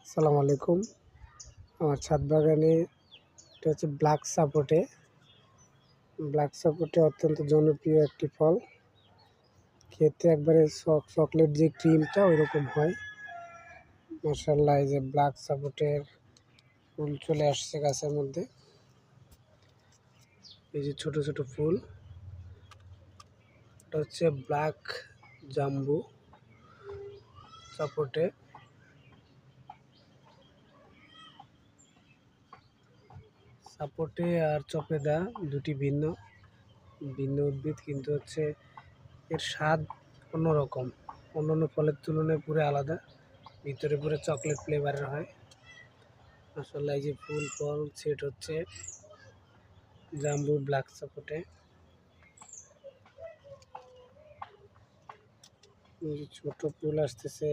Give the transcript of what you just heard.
আসসালামু আলাইকুম। আমার ছাদ বাগানে এটা হচ্ছে ব্ল্যাক সাপোর্টে অত্যন্ত জনপ্রিয় একটি ফল। খেতে একবারে চকলেট যে ক্রিমটা ওইরকম হয়। মাশাআল্লাহ, এই যে ব্ল্যাক সাপোর্টের ফুল চলে আসছে গাছের মধ্যে। এই যে ছোট ছোট ফুল, এটা হচ্ছে ব্ল্যাক জাম্বু সাপোর্টে। সাপোর্টে আর চপেদা দুটি ভিন্ন ভিন্ন উদ্ভিদ, কিন্তু হচ্ছে এর স্বাদ অন্যরকম। অন্যান্য ফলের তুলনায় পুরো আলাদা, ভিতরে পুরো চকলেট ফ্লেভারের হয়। আসলে এই যে ফুল ফল সেট হচ্ছে জাম্বু ব্ল্যাক সাপোর্টে। ছোট ফুল আসতেছে।